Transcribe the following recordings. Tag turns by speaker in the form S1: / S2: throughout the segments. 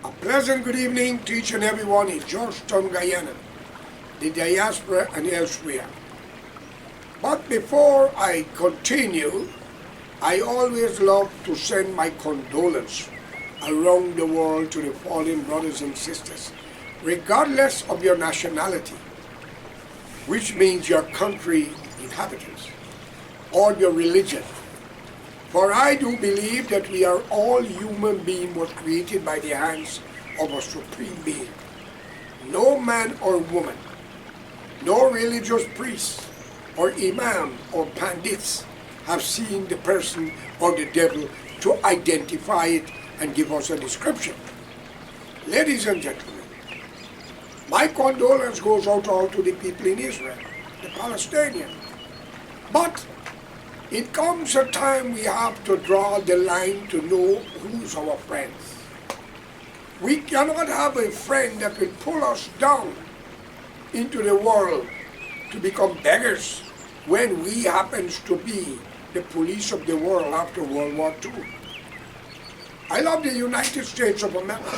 S1: A pleasant good evening to each and everyone in Georgetown, Guyana, the diaspora and elsewhere. But before I continue, I always love to send my condolence around the world to the fallen brothers and sisters, regardless of your nationality, which means your country inhabitants, or your religion. For I do believe that we are all human beings was created by the hands of a supreme being. No man or woman, no religious priest or imam or pandits have seen the person or the devil to identify it and give us a description. Ladies and gentlemen, my condolence goes out all to the people in Israel, the Palestinians. But it comes a time we have to draw the line to know who's our friends. We cannot have a friend that will pull us down into the world to become beggars when we happens to be the police of the world after World War II. I love the United States of America,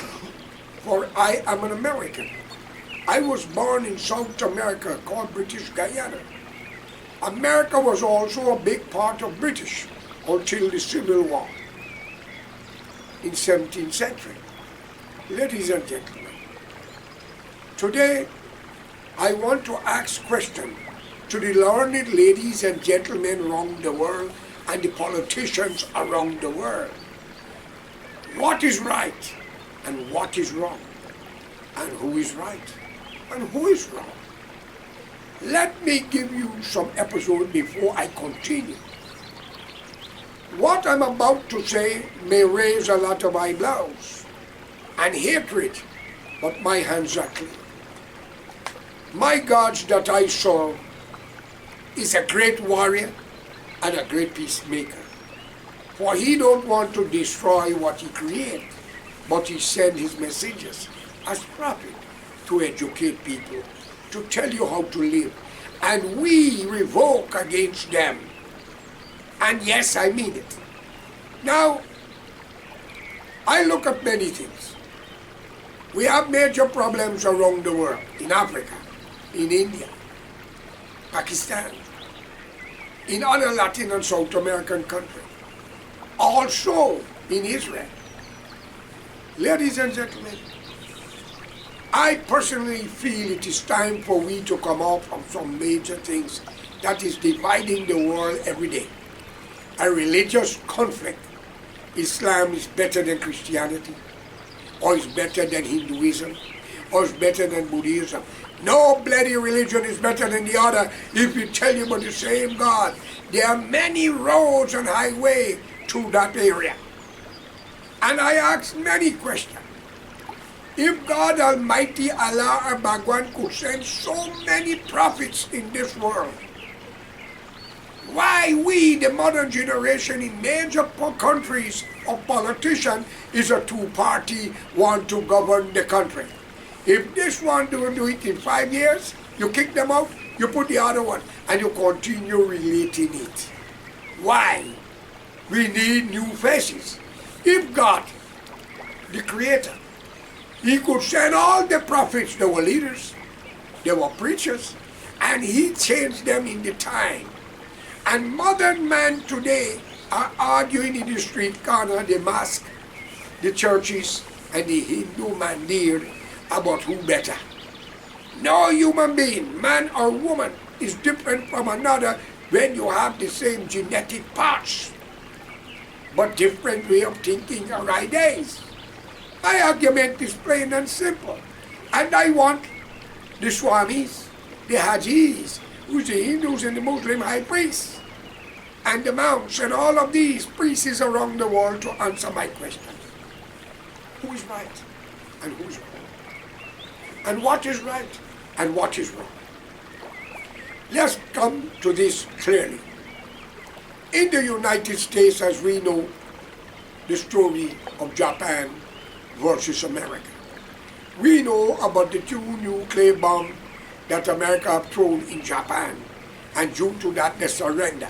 S1: for I am an American. I was born in South America called British Guyana. America was also a big part of British until the Civil War in 17th century. Ladies and gentlemen, today I want to ask questions to the learned ladies and gentlemen around the world and the politicians around the world. What is right and what is wrong? And who is right and who is wrong? Let me give you some episode before I continue. What I'm about to say may raise a lot of eyebrows and hatred, but my hands are clean. My God that I serve is a great warrior and a great peacemaker. For he don't want to destroy what he created, but he sent his messengers as prophet to educate people, to tell you how to live. And we revoke against them. And yes, I mean it. Now, I look at many things. We have major problems around the world, in Africa, in India, Pakistan, in other Latin and South American countries, also in Israel. Ladies and gentlemen, I personally feel it is time for we to come out from some major things that is dividing the world every day. A religious conflict. Islam is better than Christianity, or is better than Hinduism, or is better than Buddhism. No bloody religion is better than the other if you tell you about the same God. There are many roads and highways to that area. And I ask many questions. If God Almighty Allah or Bhagwan could send so many prophets in this world, why we, the modern generation in major countries of politicians, is a two-party want to govern the country? If this one don't do it in 5 years, you kick them out, you put the other one, and you continue relating it. Why? We need new faces. If God, the Creator, he could send all the prophets, they were leaders, they were preachers, and he changed them in the time. And modern man today are arguing in the street corner, the mosque, the churches, and the Hindu mandir about who better. No human being, man or woman, is different from another when you have the same genetic parts, but different way of thinking or ideas. My argument is plain and simple. And I want the Swamis, the Hajis, who's the Hindus and the Muslim high priests, and the monks and all of these priests around the world to answer my question. Who is right and who is wrong? And what is right and what is wrong? Let's come to this clearly. In the United States, as we know, the story of Japan versus America. We know about the 2 nuclear bombs that America have thrown in Japan, and due to that they surrender.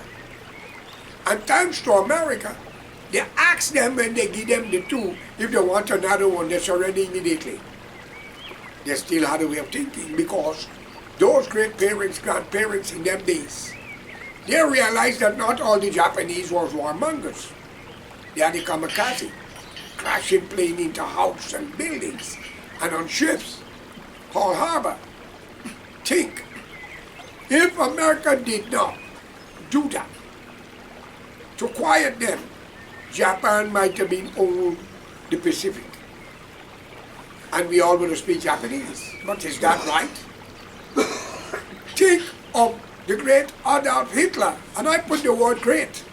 S1: And thanks to America, They ask them when they give them the two, if they want another one, they surrender immediately. They still had a way of thinking because those great parents, grandparents in them days, they realized that not all the Japanese was warmongers. They had the kamikaze, crashing plane into houses and buildings and on ships, Pearl Harbor. Think, if America did not do that to quiet them, Japan might have been owned the Pacific. And we all would speak Japanese. But is that right? Think of the great Adolf Hitler, and I put the word great.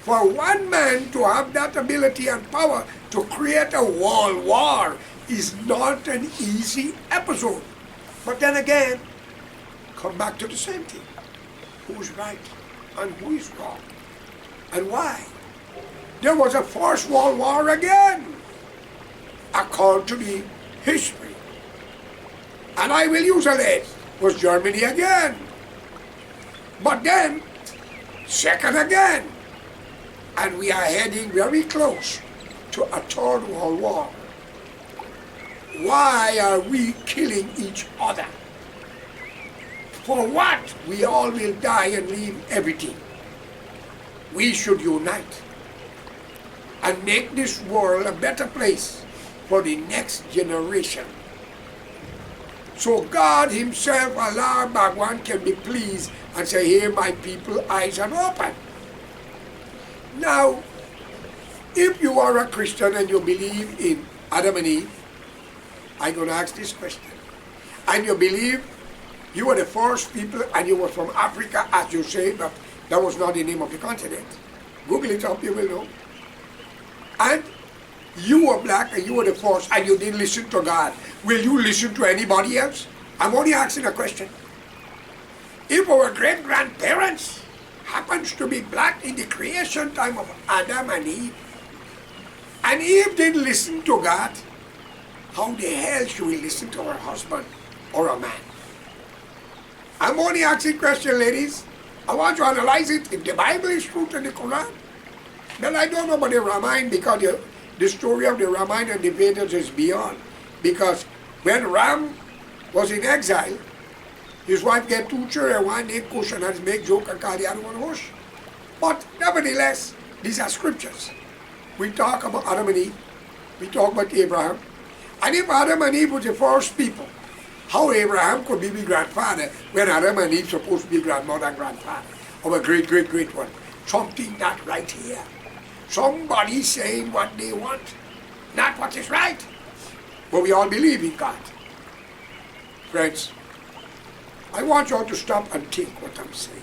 S1: For one man to have that ability and power to create a world war is not an easy episode. But then again, come back to the same thing. Who's right and who is wrong? And why? There was a First World War again, according to the history. And I will use a late, was Germany again. But then, second again. And we are heading very close to a Third World War. Why are we killing each other? For what? We all will die and leave everything. We should unite and make this world a better place for the next generation. So God himself, Allah Bhagwan, can be pleased and say, here my people, eyes are open. Now, if you are a Christian and you believe in Adam and Eve, I'm going to ask this question. And you believe you were the first people and you were from Africa, as you say, but that was not the name of the continent. Google it up, you will know. And you were black and you were the first and you didn't listen to God. Will you listen to anybody else? I'm only asking a question. If our great-grandparents happens to be black in the creation time of Adam and Eve, and Eve didn't listen to God, how the hell should we listen to our husband or a man? I'm only asking a question, ladies. I want to analyze it. If the Bible is true to the Quran, then I don't know about the Ramayana, because the story of the Ramayana and the Vedas is beyond. Because when Ram was in exile, his wife get two children, one named Kush and has make joke and call the other one Hush. But nevertheless, these are scriptures. We talk about Adam and Eve. We talk about Abraham. And if Adam and Eve was the first people, how Abraham could be the grandfather when Adam and Eve supposed to be grandmother and grandfather of a great, great, great one? Something not right here. Somebody saying what they want, not what is right. But we all believe in God. Friends, I want you all to stop and think what I'm saying.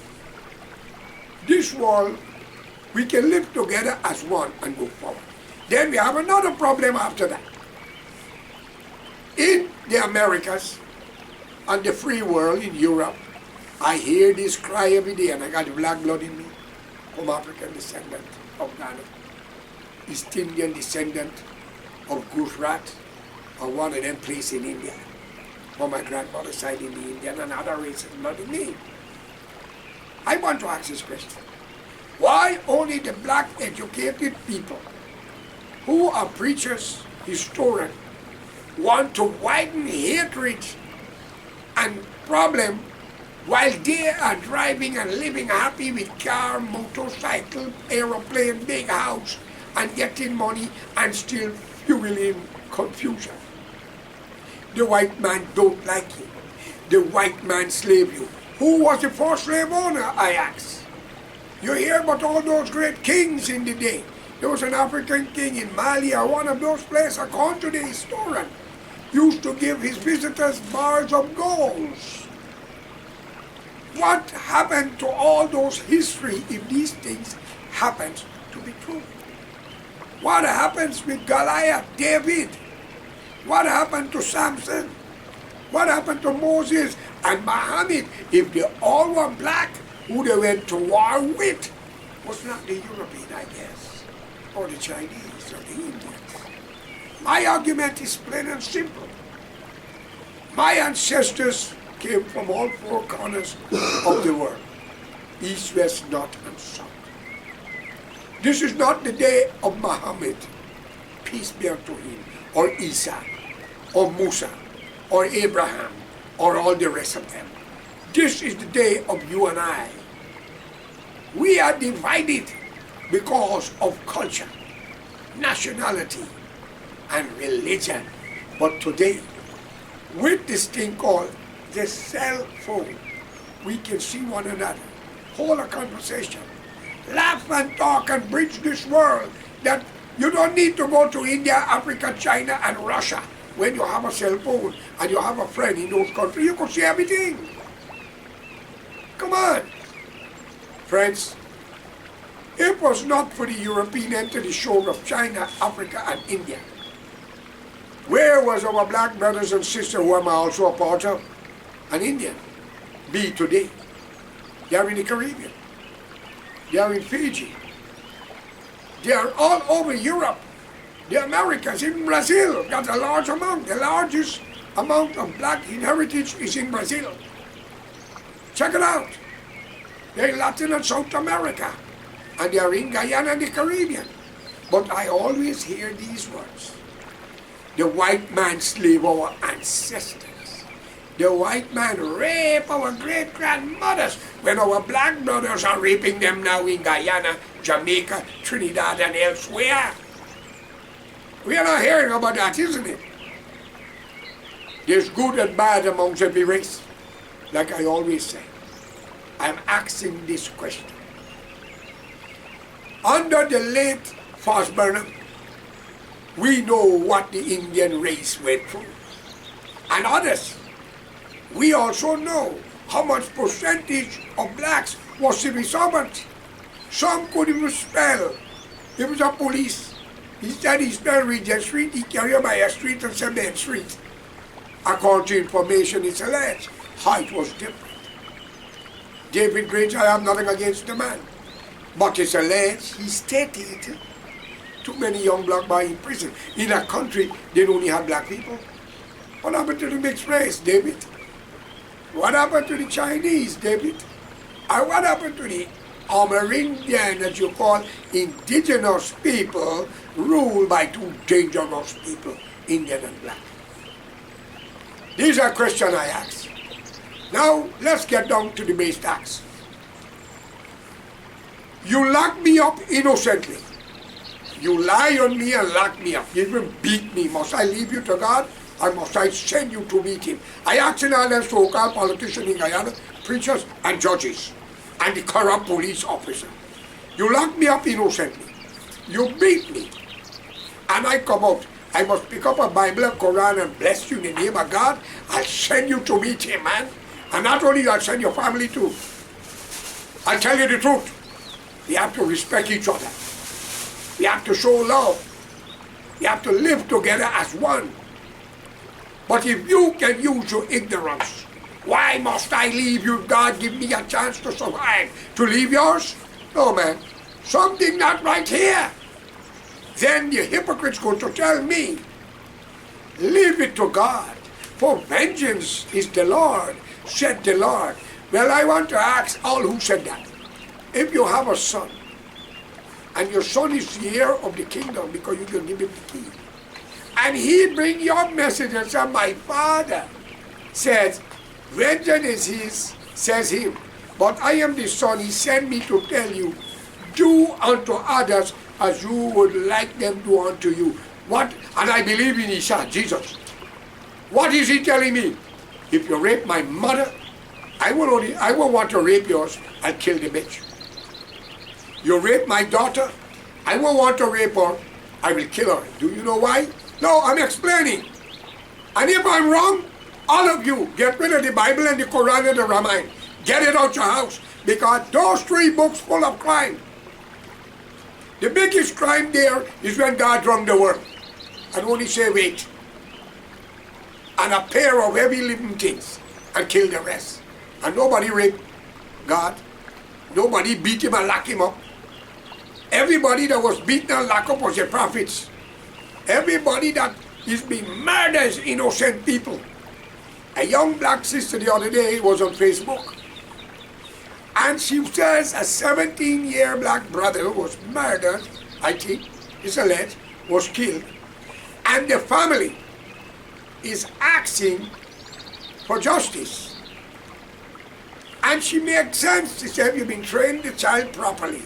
S1: This world, we can live together as one and go forward. Then we have another problem after that. In the Americas and the free world in Europe, I hear this cry every day, and I got the black blood in me, from African descendant of Ghana, East Indian descendant of Gujarat, or one of them places in India, from my grandmother's side in the Indian and other races, not in me. I want to ask this question. Why only the black educated people who are preachers, historians, want to widen hatred and problem while they are driving and living happy with car, motorcycle, aeroplane, big house, and getting money and still fueling confusion? The white man don't like you. The white man slave you. Who was the first slave owner, I ask? You hear about all those great kings in the day. There was an African king in Mali or one of those places, according to the historian, used to give his visitors bars of gold. What happened to all those history if these things happen to be true? What happens with Goliath, David? What happened to Samson? What happened to Moses and Muhammad? If they all were black, who they went to war with was not the European, I guess, or the Chinese, or the Indians. My argument is plain and simple. My ancestors came from all four corners of the world, east, west, north, and south. This is not the day of Muhammad, peace be unto him, or Isa, or Musa, or Abraham, or all the rest of them. This is the day of you and I. We are divided because of culture, nationality, and religion. But today, with this thing called the cell phone, we can see one another, hold a conversation, laugh and talk and bridge this world that you don't need to go to India, Africa, China, and Russia. When you have a cell phone and you have a friend in those countries, you can see everything. Come on. Friends, it was not for the European enter the shore of China, Africa, and India. Where was our black brothers and sisters, who am I also a part of, an Indian, be today? They are in the Caribbean. They are in Fiji. They are all over Europe. The Americans, in Brazil, got a large amount. The largest amount of black heritage is in Brazil. Check it out. They're in Latin and South America. And they are in Guyana and the Caribbean. But I always hear these words. The white man slave our ancestors. The white man rape our great-grandmothers when our black brothers are raping them now in Guyana, Jamaica, Trinidad, and elsewhere. We are not hearing about that, isn't it? There's good and bad amongst every race. Like I always say, I'm asking this question. Under the late Fosburnham, we know what the Indian race went through. And others, we also know how much percentage of blacks was civil servants. Some couldn't even spell. He was a police. He said he spelled Regent Street, he carried by a street and said Main Street. According to information, it's alleged, height was different. David Grange, I have nothing against the man. But it's alleged, he stated, too many young black boys in prison. In a country, they only have black people. What happened to the mixed race, David? What happened to the Chinese, David? And what happened to the Amerindian, that you call indigenous people, ruled by two dangerous people, Indian and black? These are questions I ask. Now, let's get down to the base facts. You lock me up innocently. You lie on me and lock me up. You even beat me. Must I leave you to God? Or must I send you to meet him? I ask all them so-called politicians in Guyana, preachers and judges, and the corrupt police officer. You lock me up innocently. You beat me. And I come out. I must pick up a Bible and Quran and bless you in the name of God. I'll send you to meet him, man. And not only I'll send your family too. I'll tell you the truth. We have to respect each other. We have to show love. We have to live together as one. But if you can use your ignorance, why must I leave you? God give me a chance to survive. To leave yours? No, man. Something not right here. Then the hypocrite's going to tell me, leave it to God. For vengeance is the Lord, said the Lord. Well, I want to ask all who said that. If you have a son, and your son is the heir of the kingdom because you can give him the key, and he bring your message and say, my father says, vengeance is his, says him, but I am the son, he sent me to tell you, do unto others as you would like them do unto you. What? And I believe in his son, Jesus. What is he telling me? If you rape my mother, I will want to rape yours and kill the bitch. You rape my daughter, I will want to rape her, I will kill her. Do you know why? No, I'm explaining. And if I'm wrong, all of you, get rid of the Bible and the Quran and the Ramayana. Get it out your house, because those three books full of crime. The biggest crime there is when God wronged the world and only say wait. And a pair of heavy living things and kill the rest. And nobody raped God. Nobody beat him and locked him up. Everybody that was beaten and locked up was the prophets. Everybody that is being murdered is innocent people. A young black sister the other day was on Facebook. And she says a 17-year black brother was murdered, I think, is alleged, was killed. And the family is asking for justice. And she makes sense. She said, you've been training the child properly,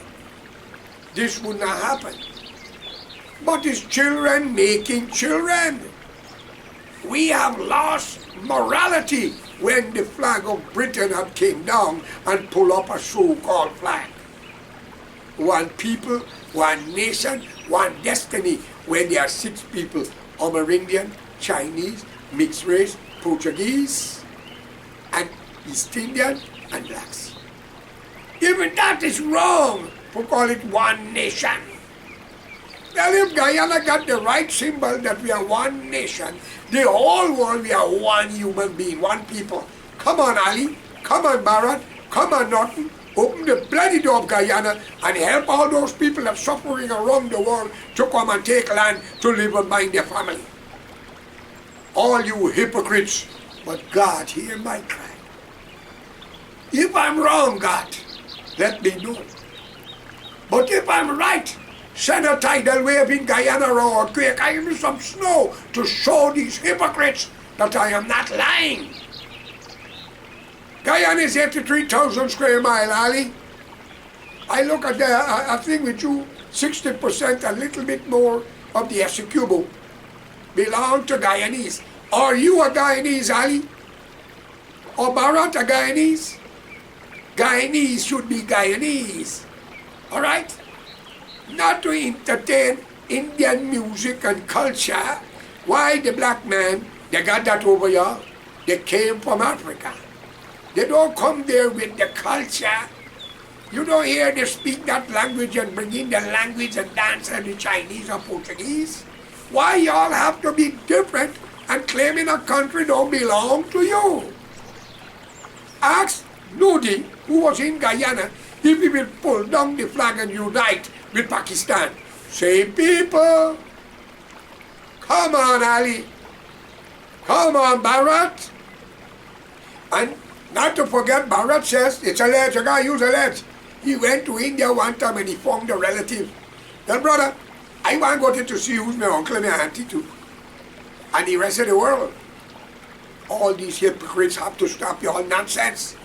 S1: this would not happen. But it's children making children. We have lost morality when the flag of Britain had came down and pulled up a so-called flag. One people, one nation, one destiny, when there are 6 people, Amerindian, Chinese, mixed race, Portuguese, and East Indian, and blacks. Even that is wrong to call it one nation. Well, if Guyana got the right symbol that we are one nation, the whole world, we are one human being, one people. Come on, Ali. Come on, Bharat. Come on, Norton. Open the bloody door of Guyana and help all those people that are suffering around the world to come and take land to live and mind their family. All you hypocrites, but God, hear my cry. If I'm wrong, God, let me know. But if I'm right, send a tidal wave in Guyana or earthquake. I give me some snow to show these hypocrites that I am not lying. Guyana is 83,000 square mile, Ali. I look at the thing with you, 60%, a little bit more of the Essecubo belong to Guyanese. Are you a Guyanese, Ali? Or Bharat a Guyanese? Guyanese should be Guyanese. All right? Not to entertain Indian music and culture. Why the black man, they got that over here? They came from Africa. They don't come there with the culture. You don't hear they speak that language and bring in the language and dance and the Chinese or Portuguese. Why y'all have to be different and claiming a country don't belong to you? Ask Nudi, who was in Guyana, if he will pull down the flag and unite with Pakistan. Same people. Come on, Ali. Come on, Bharat. And not to forget, Bharat says, it's alleged, a guy who's alleged. He went to India one time and he found a relative. Well, brother, I want to go to see who's my uncle and my auntie too. And the rest of the world. All these hypocrites have to stop your nonsense.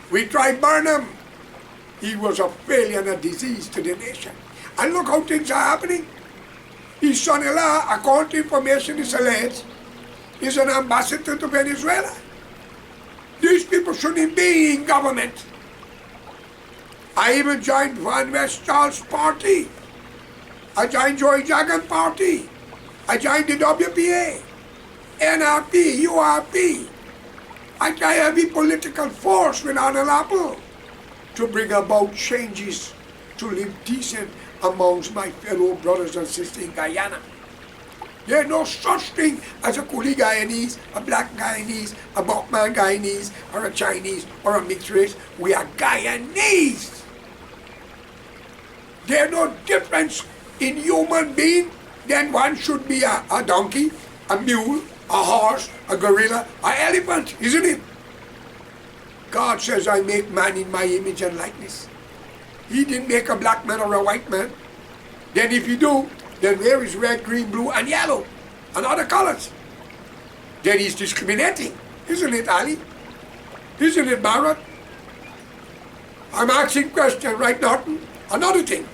S1: We tried Burnham. He was a failure and a disease to the nation. And look how things are happening. His son-in-law, according to information is alleged, is an ambassador to Venezuela. These people shouldn't be in government. I even joined Van West Charles' party. I joined Joy Jagan party. I joined the WPA, NRP, URP. I try every political force with Arnold Apple to bring about changes to live decent amongst my fellow brothers and sisters in Guyana. There's no such thing as a Kuli Guyanese, a black Guyanese, a Bokman Guyanese, or a Chinese, or a mixed race. We are Guyanese. There's no difference in human being. Then one should be a donkey, a mule, a horse, a gorilla, an elephant, isn't it? God says, I make man in my image and likeness. He didn't make a black man or a white man. Then if he do, then where is red, green, blue, and yellow, and other colors? Then he's discriminating. Isn't it, Ali? Isn't it, Bharat? I'm asking question, right, Norton? Another thing.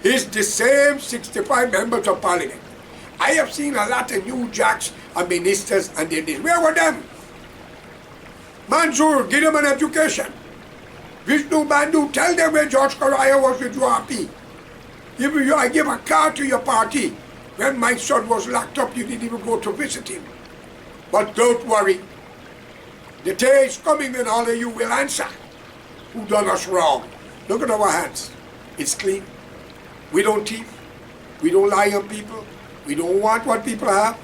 S1: Is the same 65 members of parliament. I have seen a lot of new jacks and ministers and they did. Where were them? Mansour, give them an education. Vishnu Bandhu, tell them where George Correa was with URP. I give a car to your party. When my son was locked up, you didn't even go to visit him. But don't worry. The day is coming when all of you will answer. Who done us wrong? Look at our hands. It's clean. We don't thief. We don't lie on people. We don't want what people have.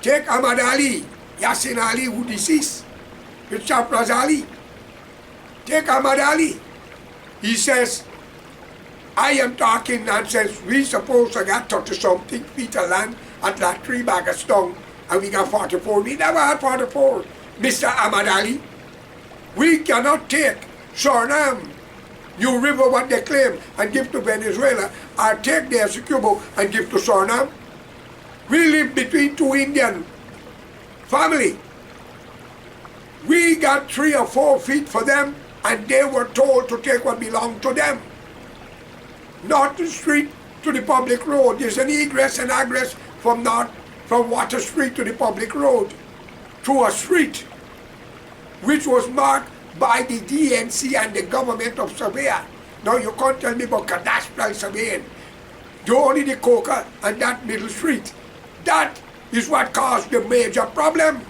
S1: Take Ahmad Ali, Yassin Ali, who deceased. With Shafraz Ali. Take Ahmad Ali. He says, I am talking nonsense. We supposed to get 30 something feet of land at that 3 bag of stone. And we got 44. We never had 44. Mr. Ahmad Ali. We cannot take Suriname, New River, what they claim, and give to Venezuela, or take their Essequibo and give to Suriname. We live between two Indian family. We got 3 or 4 feet for them, and they were told to take what belonged to them. Not the street to the public road. There's an egress and egress from Water Street to the public road, through a street which was marked by the DNC and the government of Surveyor. Now you can't tell me about cadastral surveying. Only the Coca and that middle street. That is what caused the major problem.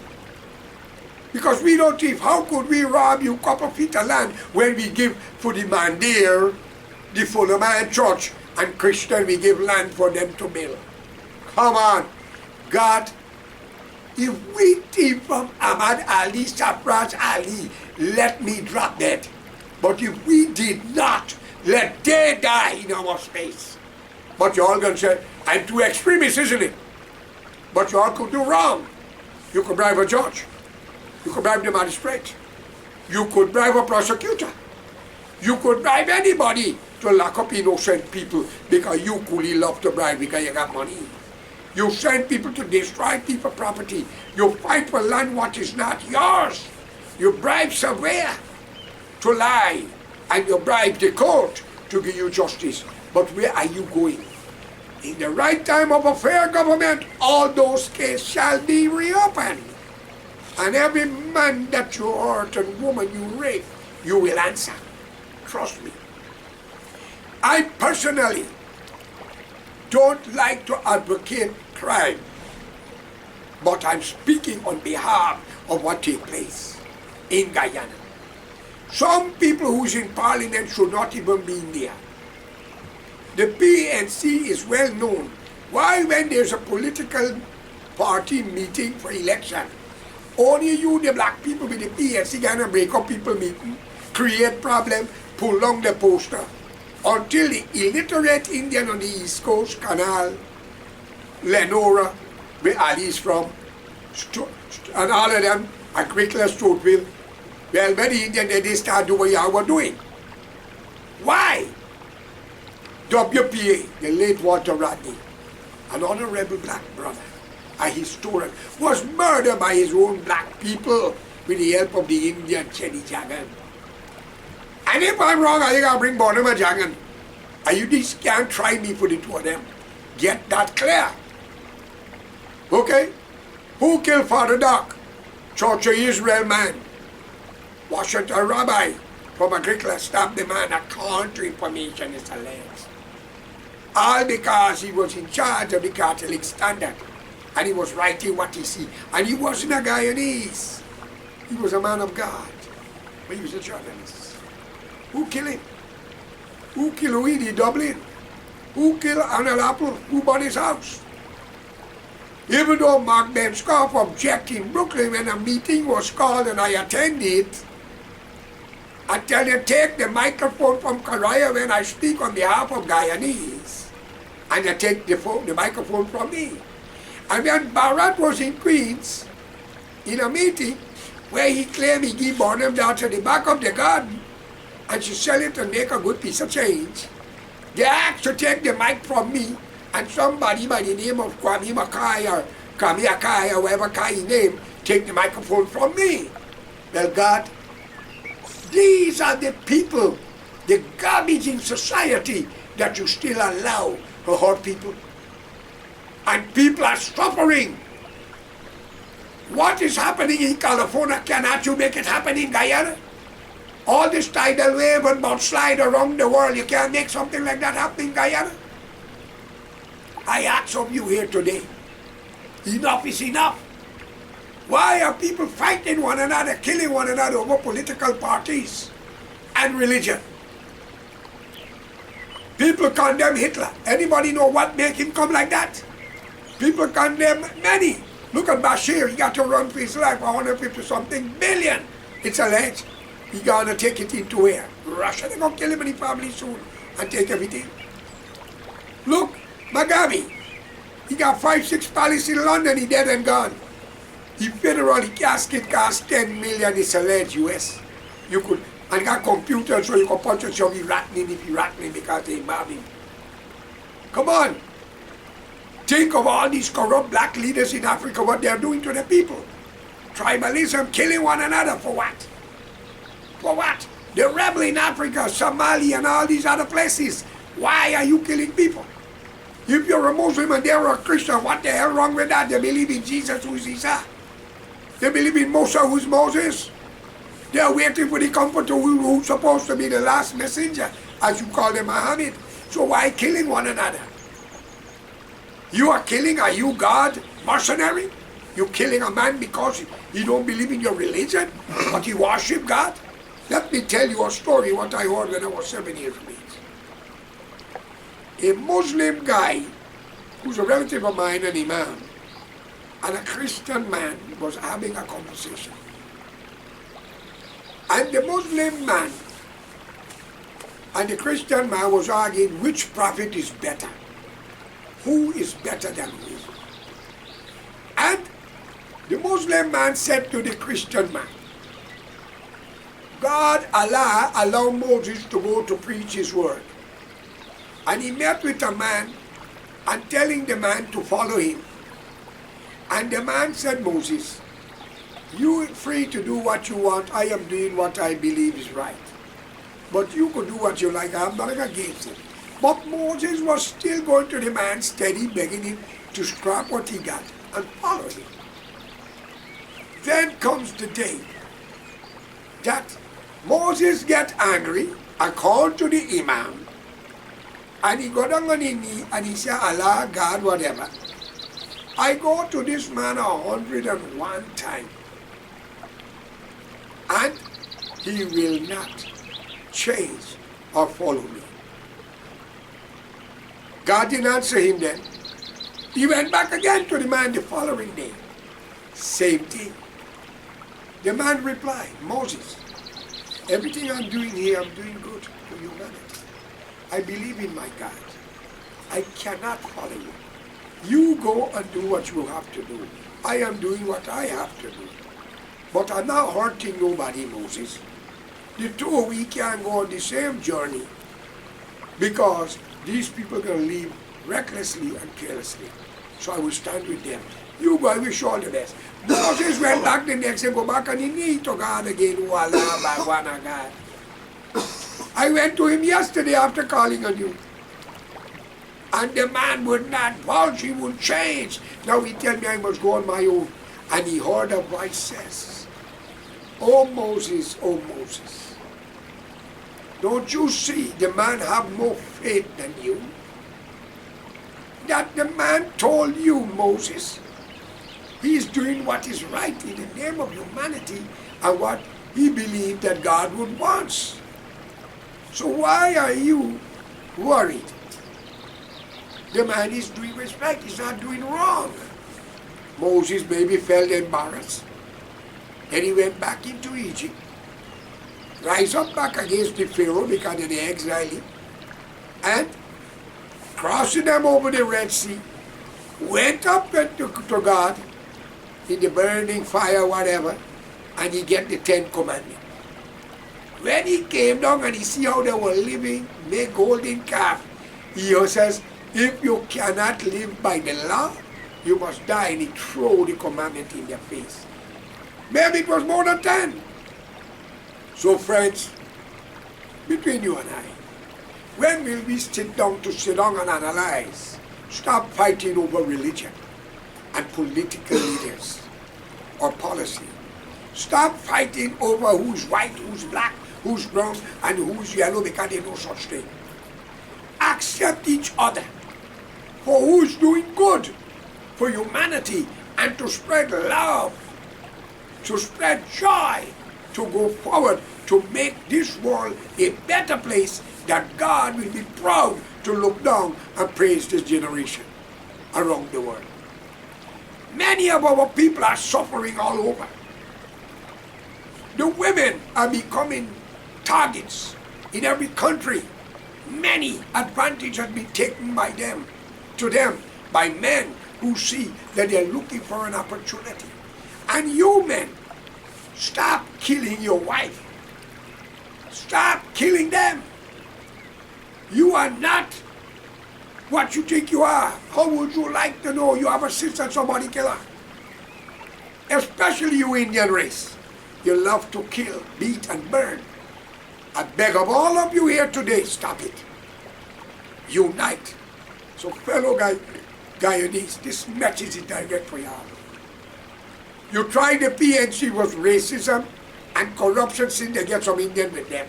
S1: Because we don't thief. How could we rob you a couple feet of land when we give for the man there, the Fuller Man Church, and Christian we give land for them to build? Come on. God, if we thief from Ahmad Ali, Sarfraz Ali, let me drop that. But if we did not, let they die in our space. But you all gonna say, I'm too extremist, isn't it? But you all could do wrong. You could bribe a judge. You could bribe the magistrate. You could bribe a prosecutor. You could bribe anybody to lock up innocent people because you coolly love to bribe because you got money. You send people to destroy people's property. You fight for land what is not yours. You bribe surveyor to lie, and you bribe the court to give you justice. But where are you going? In the right time of a fair government, all those cases shall be reopened. And every man that you hurt and woman you rape, you will answer. Trust me. I personally don't like to advocate crime, but I'm speaking on behalf of what takes place in Guyana. Some people who's in parliament should not even be in there. The PNC is well known. Why when there's a political party meeting for election, only you, the black people with the PNC, gonna break up people meeting, create problem, pull down the poster, until the illiterate Indian on the East Coast, Canal, Lenora, where Ali is from, and all of them, Agricola, Stouffville, well, when the Indian they start doing what you were doing. Why? WPA, the late Walter Rodney, an honorable black brother, a historian, was murdered by his own black people with the help of the Indian Chenny Jagan. And if I'm wrong, I think I'll bring Bonham and Jagan. And you just can't try me for the two of them. Get that clear. Okay? Who killed Father Doc? Church of Israel man. Washington Rabbi from Agricola stabbed the man. A counter information is alleged. All because he was in charge of the Catholic Standard. And he was writing what he see. And he wasn't a Guyanese. He was a man of God. But he was a journalist. Who killed him? Who killed Weedy Dublin? Who killed Arnold Apple? Who bought his house? Even though Mark Ben Scarf objected in Brooklyn when a meeting was called and I attended, I tell you, take the microphone from Karaya when I speak on behalf of Guyanese. And you take the microphone from me. And when Barat was in Queens, in a meeting, where he claimed he gave Bonham down to the back of the garden, and she sell it and make a good piece of change, they asked to take the mic from me, and somebody by the name of Kwame Makai or Kwame Akai or whatever Kai name, take the microphone from me. Well, God, these are the people, the garbage in society that you still allow to hurt people. And people are suffering. What is happening in California, cannot you make it happen in Guyana? All this tidal wave and mudslide around the world, you can't make something like that happen in Guyana? I ask of you here today, enough is enough. Why are people fighting one another, killing one another over political parties and religion? People condemn Hitler. Anybody know what made him come like that? People condemn many. Look at Bashir, he got to run for his life, 150-something billion. It's alleged. He gonna take it into where? Russia. They're gonna kill him and his family soon and take everything. Look, Mugabe. He got 5-6 palaces in London, he dead and gone. He federal casket cost 10 million, it's alleged US. You could and got computers so you can punch yourself be rattling if you're rattling because they bombing. Come on. Think of all these corrupt black leaders in Africa, what they're doing to the people. Tribalism, killing one another, for what? For what? The rebel in Africa, Somalia, and all these other places. Why are you killing people? If you're a Muslim and they're a Christian, what the hell wrong with that? They believe in Jesus, who's Isa. They believe in Musa, who's Moses. They're waiting for the comforter who's supposed to be the last messenger, as you call them, Muhammad. So why killing one another? You are killing, are you God, mercenary? You're killing a man because he don't believe in your religion, but he worship God? Let me tell you a story, what I heard when I was 7 years of age. A Muslim guy, who's a relative of mine, an imam, and a Christian man was having a conversation. And the Muslim man and the Christian man was arguing which prophet is better. Who is better than who? And the Muslim man said to the Christian man, God, Allah, allowed Moses to go to preach his word. And he met with a man and telling the man to follow him. And the man said, Moses, you are free to do what you want. I am doing what I believe is right. But you could do what you like. I'm not against it. But Moses was still going to the man, steady, begging him to scrap what he got and follow him. Then comes the day that Moses get angry and called to the imam. And he got down on his knee and he said, Allah, God, whatever. I go to this man 101 times. And he will not change or follow me. God didn't answer him then. He went back again to the man the following day. Same thing. The man replied, Moses, everything I'm doing here, I'm doing good to humanity. I believe in my God. I cannot follow you. You go and do what you have to do. I am doing what I have to do. But I'm not hurting nobody, Moses. The two of we can go on the same journey because these people are going to live recklessly and carelessly. So I will stand with them. You go, I wish you all the best. Moses went back the next day, go back and he need to God again. Oh Allah, Bhagwana God. I went to him yesterday after calling on you. And the man would not budge, he would change. Now he tell me I must go on my own. And he heard a voice says, oh Moses, don't you see the man have more faith than you? That the man told you, Moses, he is doing what is right in the name of humanity and what he believed that God would want. So why are you worried? The man is doing what's right, he's not doing wrong. Moses maybe felt embarrassed. Then he went back into Egypt. Rise up back against the Pharaoh because of the exile. And crossing them over the Red Sea, went up to God in the burning fire, whatever, and he get the 10 Commandments. When he came down and he see how they were living, make golden calf, he says, if you cannot live by the law, you must die, and he throw the commandment in their face. Maybe it was more than 10. So friends, between you and I, when will we sit down and analyze? Stop fighting over religion and political leaders or policy. Stop fighting over who's white, who's black, who's brown, and who's yellow because there's no such thing. Accept each other for who's doing good for humanity and to spread love, to spread joy, to go forward, to make this world a better place that God will be proud to look down and praise this generation around the world. Many of our people are suffering all over. The women are becoming targets in every country. Many advantage has been taken by them, to them, by men who see that they're looking for an opportunity. And you men, stop killing your wife. Stop killing them. You are not what you think you are. How would you like to know you have a sister somebody kill her? Especially you Indian race. You love to kill, beat and burn. I beg of all of you here today, stop it. Unite. So fellow Guyanese, this message is direct for y'all. You try the PNC was racism and corruption since they get some Indian with them.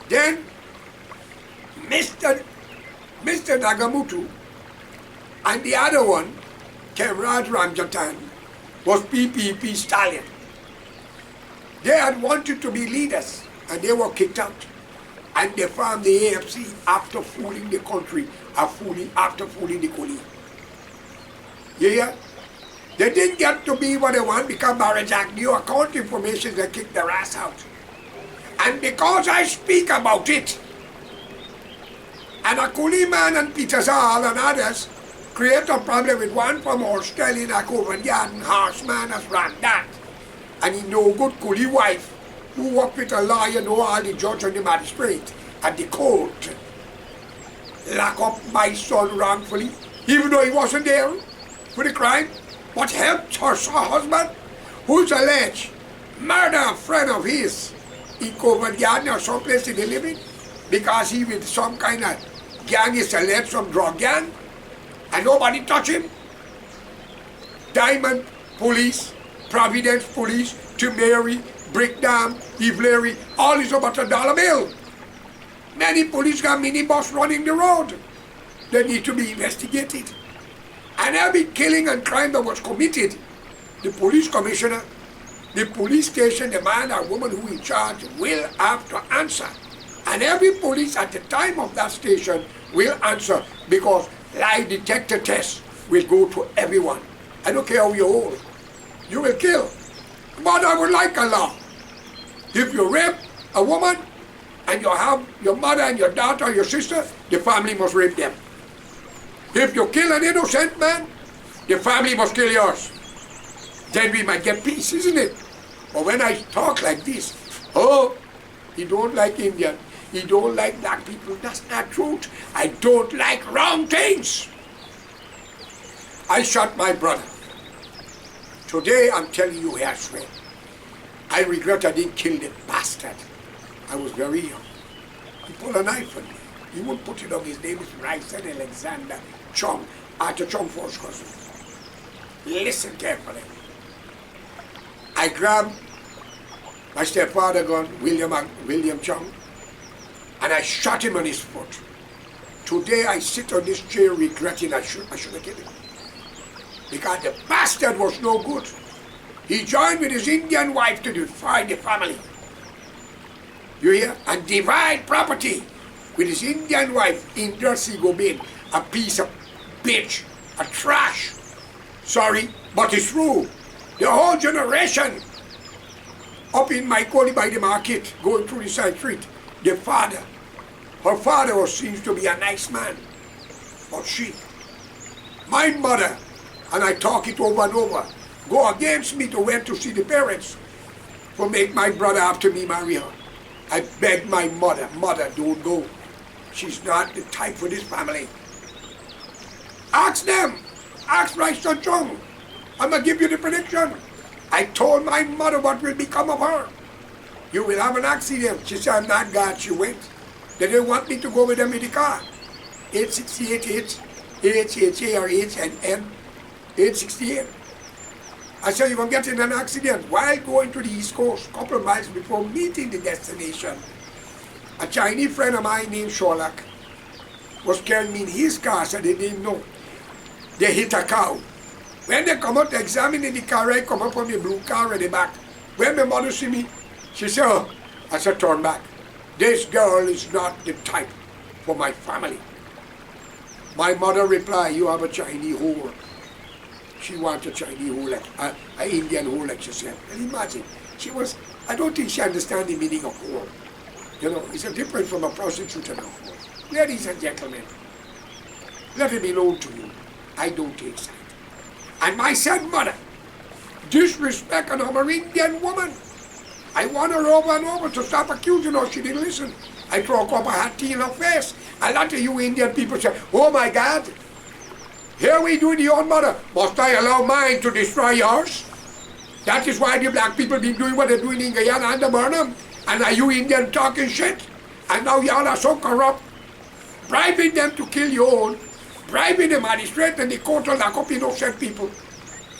S1: Then Mr. Nagamutu and the other one, Kemraj Ramjatan, was PPP Stallion. They had wanted to be leaders and they were kicked out. And they formed the AFC after fooling the country, after fooling the Coolie. Yeah? They didn't get to be what they want because Barajak knew account information, they kicked their ass out. And because I speak about it, and a Coolie man and Peter Zal and others create a problem with one from Australia, a Covent Garden harsh man as ran that. And he know good Coolie wife who worked with a lawyer, know all the judge and the magistrate at the court. Lock up my son wrongfully, even though he wasn't there for the crime, but helped her husband, who's alleged murder a friend of his in Covent Garden or someplace in the living, because he with some kind of gang is alleged, some drug gang, and nobody touch him. Diamond Police, Providence Police, Timeri, Brickdam, Ivlery, all is about $1 bill. Many police got minibus running the road. They need to be investigated. And every killing and crime that was committed, the police commissioner, the police station, the man or woman who in charge will have to answer. And every police at the time of that station will answer because lie detector tests will go to everyone. I don't care how you're old. You will kill. But I would like a law. If you rape a woman and you have your mother and your daughter or your sister, the family must rape them. If you kill an innocent man, the family must kill yours. Then we might get peace, isn't it? But when I talk like this, oh, he don't like Indian, he don't like black people, that's not truth. I don't like wrong things. I shot my brother. Today I'm telling you here, I swear. I regret I didn't kill the bastard. I was very young. He pulled a knife on me. He wouldn't put it on his name, it's Ryson Alexander Chong, Arthur Chong first cousin. Listen carefully. I grabbed my stepfather gun, William Chong, and I shot him on his foot. Today I sit on this chair regretting I should have killed him. Because the bastard was no good. He joined with his Indian wife to divide the family. You hear? And divide property with his Indian wife, Indrasi Gobind, a piece of bitch, a trash. Sorry, but it's true. The whole generation up in Maikoli by the market, going through the side street, the father, her father seems to be a nice man, but she, my mother, and I talk it over and over, go against me to went to see the parents for make my brother after me marry her. I beg my mother, don't go. She's not the type for this family. Ask them. Ask Ryson Chung. I'm going to give you the prediction. I told my mother what will become of her. You will have an accident. She said, I'm not God. She went. They didn't want me to go with them in the car. 868H, AHA or HNN, 868. I said, you're going to get in an accident while going to the East Coast, a couple of miles before meeting the destination. A Chinese friend of mine named Sholak was carrying me in his car, so they didn't know. They hit a cow. When they come out to examine the car, I come up on the blue car at the back. When my mother see me, she said, oh, I said, turn back. This girl is not the type for my family. My mother replied, you have a Chinese whore. She wants a Chinese whore, like an Indian whore, like she said. And imagine, she was, I don't think she understands the meaning of whore. You know, it's a different from a prostitute and a whore. Ladies and gentlemen, let it be known to you, I don't take side. And my said mother disrespect an Indian woman I warned her over and over to stop accusing her. She didn't listen. I threw a cup of hot tea in her face. A lot of you Indian people say, oh my God, here we do the own mother. Must I allow mine to destroy yours? That is why the black people been doing what they're doing in Guyana and the Burnham. And are you Indian talking shit? And now y'all are so corrupt, bribing them to kill your own, bribing the magistrate and the court to lock up innocent people.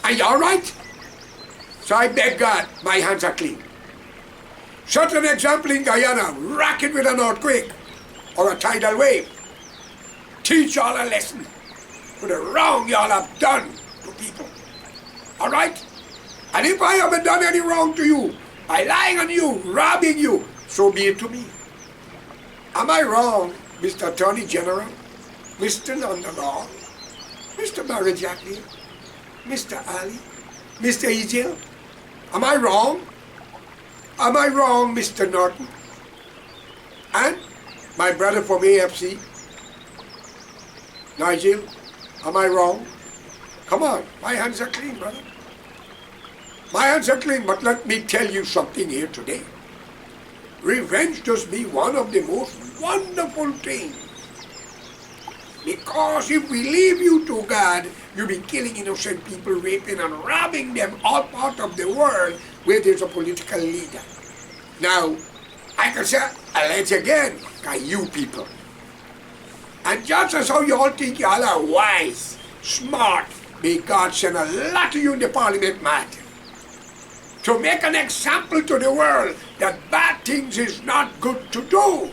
S1: And y'all right? So I beg God, my hands are clean. Set an example in Guyana, rock it with an earthquake or a tidal wave. Teach y'all a lesson for the wrong y'all have done to people. All right? And if I haven't done any wrong to you, by lying on you, robbing you, so be it to me. Am I wrong, Mr. Attorney General, Mr. London Law, Mr. Barry Jackie, Mr. Ali, Mr. Ezel? Am I wrong? Am I wrong, Mr. Norton? And my brother from AFC, Nigel, am I wrong? Come on, my hands are clean, brother. My hands are clean, but let me tell you something here today. Revenge does be one of the most wonderful things. Because if we leave you to God, you'll be killing innocent people, raping and robbing them, all part of the world where there's a political leader. Now, I can say, let's again, you people. And just as how you all think you all are wise, smart, may God send a lot of you in the parliament, man, to make an example to the world that bad things is not good to do.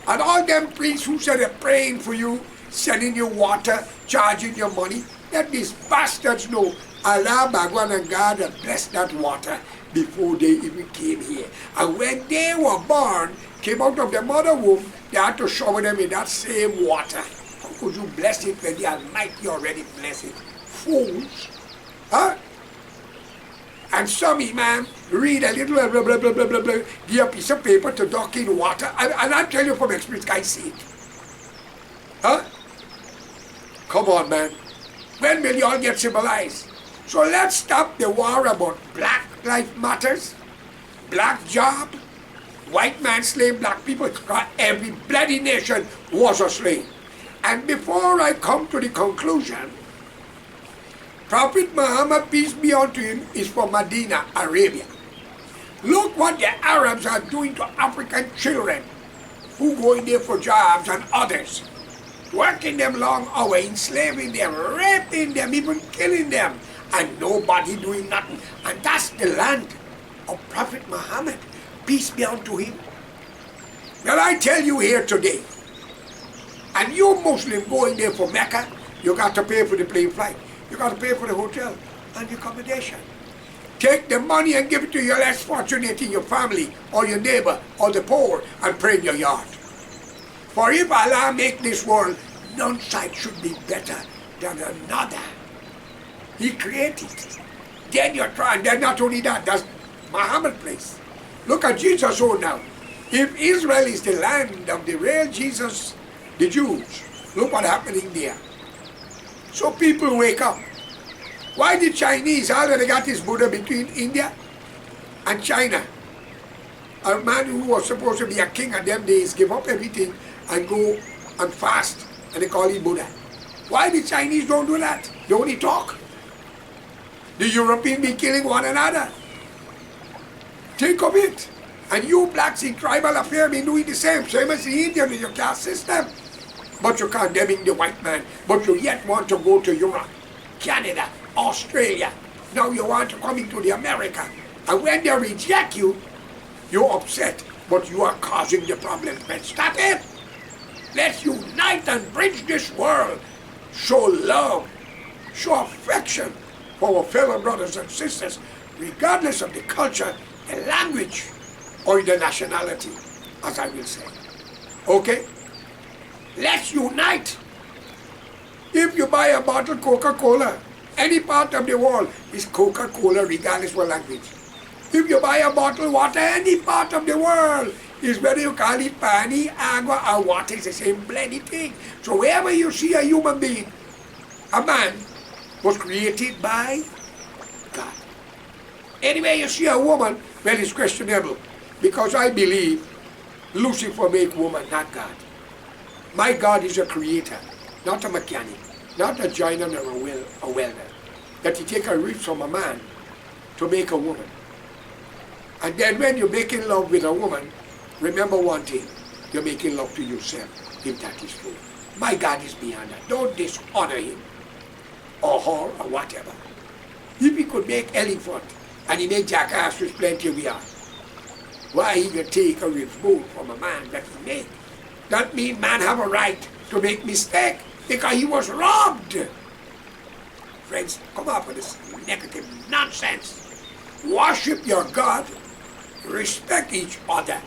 S1: And all them priests who said they're praying for you, sending you water, charging you money, let these bastards know Allah, Bhagwan and God have blessed that water before they even came here. And when they were born, came out of their mother womb, they had to shower them in that same water. How could you bless it when the Almighty already blessed it? Fools. Huh? And some imam read a little blah, blah, blah, blah, blah, blah, give a piece of paper to duck in water. And I tell you from experience, I see it. Huh? Come on, man. When will y'all get civilized? So let's stop the war about black life matters, black job, white man slave black people. Every bloody nation was a slave. And before I come to the conclusion, Prophet Muhammad, peace be unto him, is from Medina, Arabia. Look what the Arabs are doing to African children who go in there for jobs and others. Working them long hours, enslaving them, raping them, even killing them. And nobody doing nothing. And that's the land of Prophet Muhammad, peace be unto him. Well, I tell you here today, and you Muslim going there for Mecca, you got to pay for the plane flight. You got to pay for the hotel and the accommodation. Take the money and give it to your less fortunate in your family or your neighbor or the poor and pray in your yard. For if Allah make this world, none side should be better than another. He created it. Then you're trying, then not only that, that's Muhammad place. Look at Jesus own now. If Israel is the land of the real Jesus, the Jews, look what's happening there. So people wake up. Why the Chinese already got this Buddha between India and China? A man who was supposed to be a king at them days give up everything and go and fast, and they call him Buddha. Why the Chinese don't do that? They only talk. The Europeans be killing one another. Think of it. And you blacks in tribal affairs be doing the same as the Indian in your caste system. But you're condemning the white man, but you yet want to go to Europe, Canada, Australia. Now you want to come into the America. And when they reject you, you're upset, but you are causing the problem. Let's stop it. Let's unite and bridge this world. Show love, show affection for our fellow brothers and sisters, regardless of the culture, the language, or the nationality, as I will say. Okay? Let's unite. If you buy a bottle of Coca-Cola, any part of the world is Coca-Cola regardless of language. If you buy a bottle of water, any part of the world is whether you call it pani, agua, or water, it's the same bloody thing. So wherever you see a human being, a man was created by God. Anyway, you see a woman, Well, it's questionable because I believe Lucifer make woman, not God. My God is a creator, not a mechanic, not a joiner or a welder. That he take a rib from a man to make a woman. And then when you're making love with a woman, remember one thing, you're making love to yourself, if that is true. My God is beyond that. Don't dishonor him, or her, or whatever. If he could make elephant, and he make jackass with plenty we are, why he can take a rib bone from a man that he made? That means man have a right to make mistake, because he was robbed. Friends, come up with this negative nonsense. Worship your God, respect each other,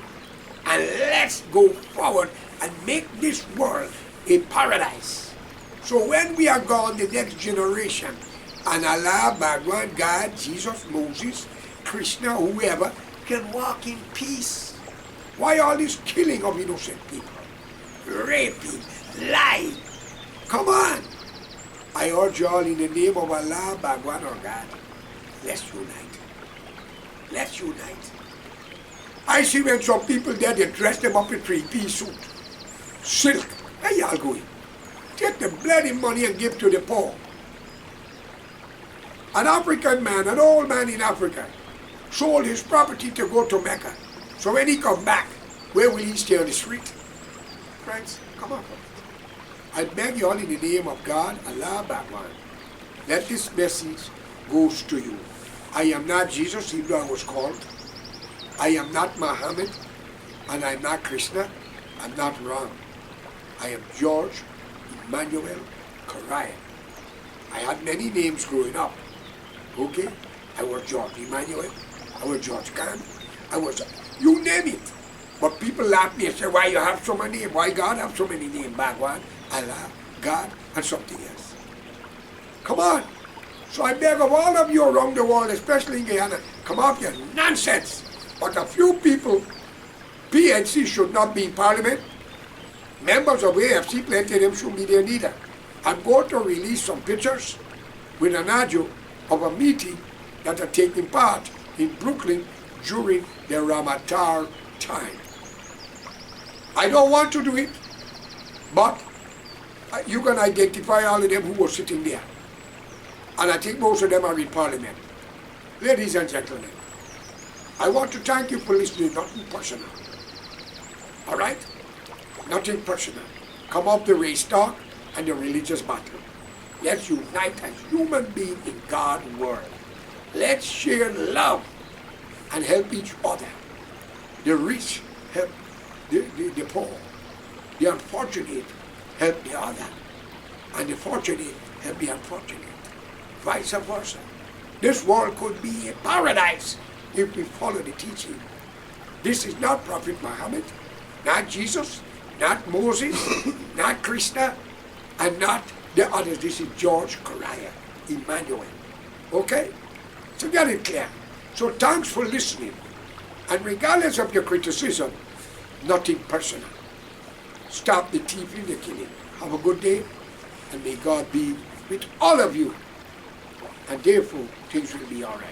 S1: and let's go forward and make this world a paradise. So when we are gone, the next generation, and Allah, Bhagwan, God, Jesus, Moses, Krishna, whoever, can walk in peace. Why all this killing of innocent people? Raping, lying. Come on. I urge you all in the name of Allah, Bhagwan, or God, let's unite. Let's unite. I see when some people there, they dress them up in three-piece suit. Silk. Where y'all going? Take the bloody money and give to the poor. An African man, an old man in Africa, sold his property to go to Mecca. So when he come back, where will he stay on the street? Friends, come on. I beg you all in the name of God, Allah, Bhagwan, let this message goes to you. I am not Jesus, even though I was called. I am not Muhammad, and I'm not Krishna. I'm not wrong. I am George Emmanuel Correa. I had many names growing up. Okay? I was George Emmanuel. I was George Khan. I was, you name it. But people laugh at me and say, why you have so many names? Why God have so many names? Bhagwan, Allah, God, and something else. Come on. So I beg of all of you around the world, especially in Guyana, come off your nonsense. But a few people, PNC should not be in Parliament. Members of AFC, plenty of them shouldn't be there neither. I'm going to release some pictures with an audio of a meeting that are taking part in Brooklyn during the Ramadan time. I don't want to do it, but you can identify all of them who were sitting there. And I think most of them are in Parliament. Ladies and gentlemen, I want to thank you for listening, nothing personal. All right? Nothing personal. Come off the race talk and the religious battle. Let's unite as human beings in God's world. Let's share love and help each other. The rich help the poor. The unfortunate help the other. And the fortunate help the unfortunate. Vice versa. This world could be a paradise if we follow the teaching. This is not Prophet Muhammad, not Jesus, not Moses, not Krishna, and not the others. This is George Correa, Emmanuel. Okay? So get it clear. So thanks for listening. And regardless of your criticism, nothing personal. Stop the thieving, the killing. Have a good day, and may God be with all of you. And therefore, things will be all right.